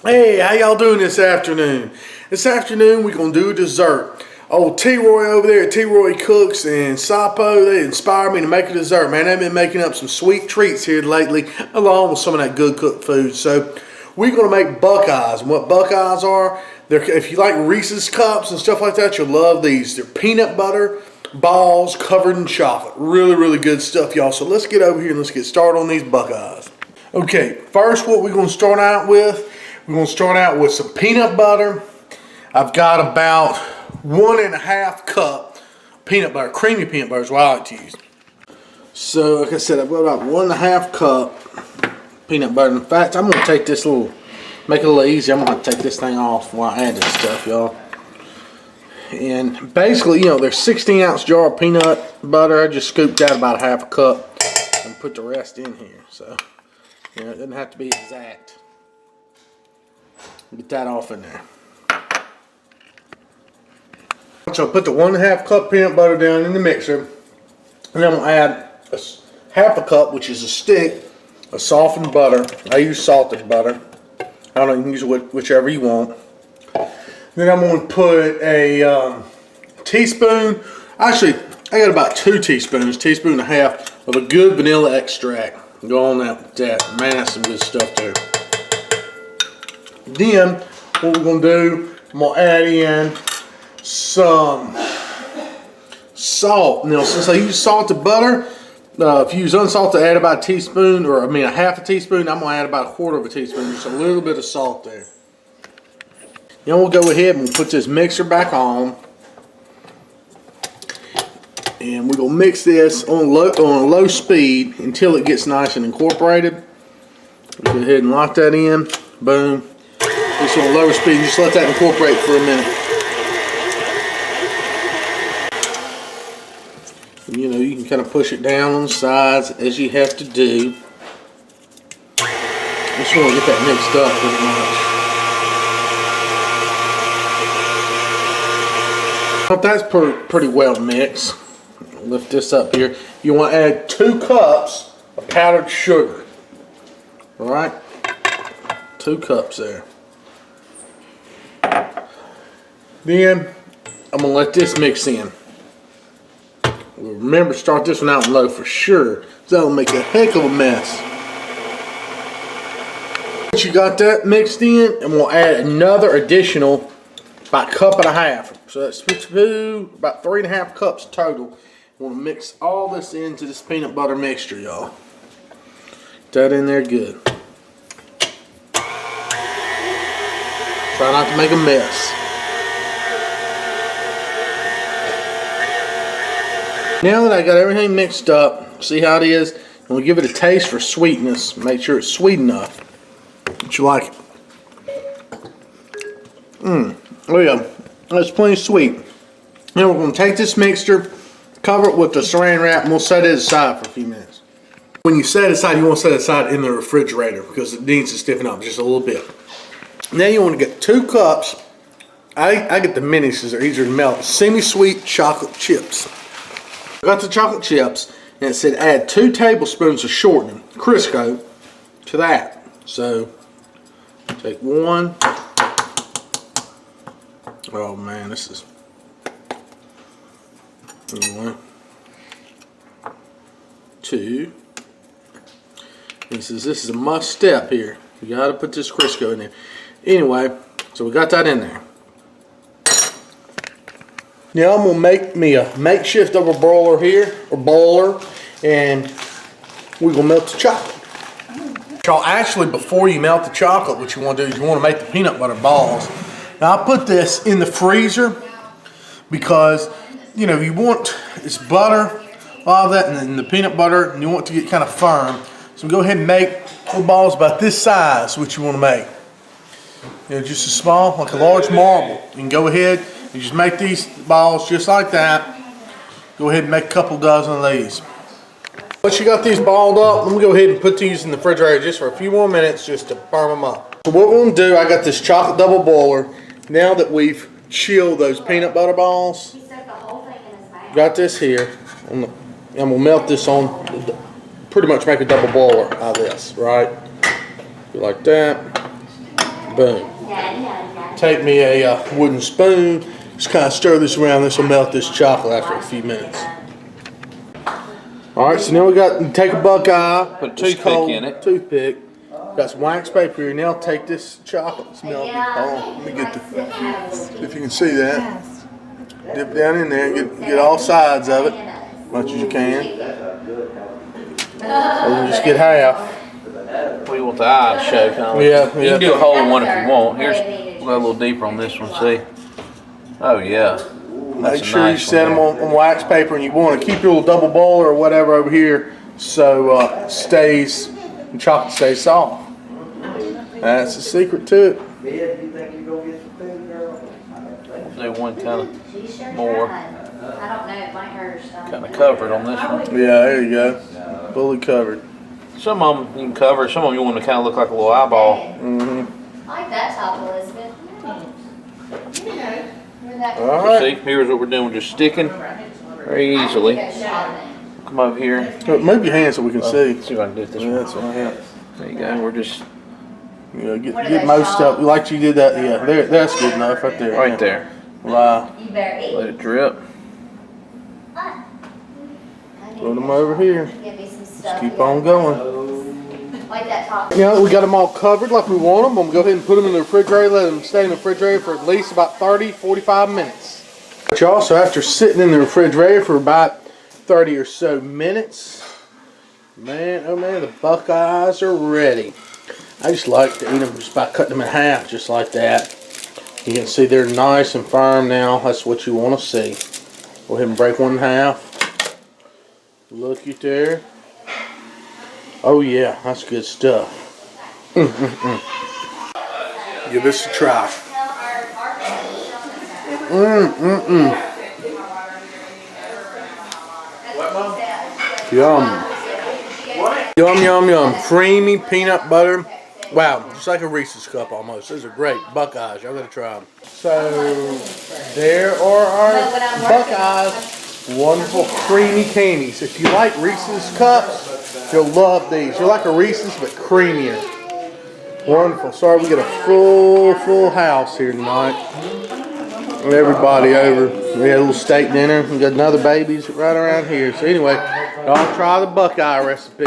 Hey, how y'all doing this afternoon? This afternoon we're going to do a dessert. Old T-Roy over there at T-Roy Cooks and Sapo, they inspired me to make a dessert. Man, they've been making up some sweet treats here lately, along with some of that good cooked food. So we're going to make Buckeyes. And what Buckeyes are, if you like Reese's Cups and stuff like that, you'll love these. They're peanut butter balls covered in chocolate. Really, really good stuff, y'all. So let's get over here and let's get started on these Buckeyes. Okay, first what we're going to start out with, we're going to start out with some peanut butter. I've got about 1.5 cup peanut butter. Creamy peanut butter is what I like to use. So, like I said, I've got about 1.5 cup peanut butter. In fact, I'm going to take this make it a little easier. I'm going to take this thing off while I add this stuff, y'all. And basically, there's 16-ounce jar of peanut butter. I just scooped out about 1/2 cup and put the rest in here. So, it doesn't have to be exact. Get that off in there. So I'll put the 1.5 cup peanut butter down in the mixer. And then I'm going to add 1/2 cup, which is a stick, of softened butter. I use salted butter. I don't know, you can use whichever you want. Then I'm going to put a teaspoon. Actually, I got about 2 teaspoons, teaspoon and a half of a good vanilla extract. Go on that. Man, that's some good stuff there. Then, what we're going to do, I'm going to add in some salt. Now, since I use salted butter, if you use unsalted, add about a teaspoon, or 1/2 teaspoon. I'm going to add about 1/4 teaspoon, just a little bit of salt there. Then we'll go ahead and put this mixer back on. And we're going to mix this on a low speed until it gets nice and incorporated. Go ahead and lock that in. Boom. Just on lower speed, just let that incorporate for a minute. You can kind of push it down on the sides as you have to do. Just want to get that mixed up pretty much. But that's pretty well mixed. Lift this up here. You want to add 2 cups of powdered sugar. Alright? 2 cups there. Then I'm going to let this mix in. Remember, start this one out low for sure. So that'll make a heck of a mess. Once you got that mixed in, and we'll add another additional about 1.5 cups. So that's about 3.5 cups total. Want to mix all this into this peanut butter mixture, y'all. Get that in there good. Try not to make a mess. Now that I got everything mixed up, see how it is? I'm going to give it a taste for sweetness. Make sure it's sweet enough that you like it. Oh yeah, that's plenty sweet. Now we're going to take this mixture, cover it with the saran wrap, and we'll set it aside for a few minutes. When you set it aside, you want to set it aside in the refrigerator because it needs to stiffen up just a little bit. Now you want to get 2 cups. I get the minis because they're easier to melt. Semi-sweet chocolate chips. I got the chocolate chips, and it said add 2 tablespoons of shortening, Crisco, to that. So take 1. Oh man, this is 1, 2. This is a must step here. You got to put this Crisco in there. Anyway, so we got that in there. Now I'm going to make me a makeshift double boiler here, or boiler, and we're going to melt the chocolate. So actually, before you melt the chocolate, what you want to do is you want to make the peanut butter balls. Now I put this in the freezer because, you want it's butter, all of that, and then the peanut butter, and you want it to get kind of firm. So go ahead and make little balls about this size, what you want to make. Just a small, like a large marble. You can go ahead. You just make these balls just like that. Go ahead and make a couple dozen of these. Once you got these balled up, I'm going to go ahead and put these in the refrigerator just for a few more minutes just to firm them up. So what we're going to do, I got this chocolate double boiler. Now that we've chilled those peanut butter balls, got this here. I'm going to melt this on, pretty much make a double boiler out of this, right? Like that. Boom. Take me a wooden spoon. Just kind of stir this around. This will melt this chocolate after a few minutes. All right, so now we got, take a Buckeye. Put a toothpick in it. Toothpick. Got some wax paper here. Now take this chocolate. It's melted. Oh, let me get the, if you can see that. Dip down in there and get all sides of it, as much as you can. Or just get half. We want the eye to show, kind of. Yeah, You can do a whole one if you want. Here's, we'll go a little deeper on this one, see? Oh, yeah. Make sure you set them on wax paper, and you want to keep your little double boiler or whatever over here so the chocolate stays soft. That's the secret to it. Do one kind of more. Kind of covered on this one. Yeah, there you go. Fully covered. Some of them you can cover. Some of them you want to kind of look like a little eyeball. Mm-hmm. I like that top, Elizabeth. All right. See, here's what we're doing. We're just sticking very easily. Come over here. Move your hands so we can see. See if I can do it this way. That's what I have. There you go. We're just Get most of it. Like you did that. Yeah, that's good enough right there. right there. Wow. Let it drip. Put them over here. Just keep on going. Like that top. We got them all covered like we want them. I'm going to go ahead and put them in the refrigerator. Let them stay in the refrigerator for at least about 30-45 minutes. But y'all, so after sitting in the refrigerator for about 30 or so minutes, man, oh man, the Buckeyes are ready. I just like to eat them just by cutting them in half, just like that. You can see they're nice and firm now. That's what you want to see. Go ahead and break one in half. Look at there. Oh yeah, that's good stuff. Give this a try. Yum. Yum, yum, yum. Creamy peanut butter. Wow, just like a Reese's cup almost. Those are great. Buckeyes, y'all gotta try them. So, there are our Buckeyes. Wonderful creamy candies. If you like Reese's cups, you'll love these. They're like a Reese's, but creamier. Wonderful. Sorry, we got a full house here tonight. Everybody over. We had a little steak dinner. We got another babies right around here. So anyway, y'all try the Buckeye recipe.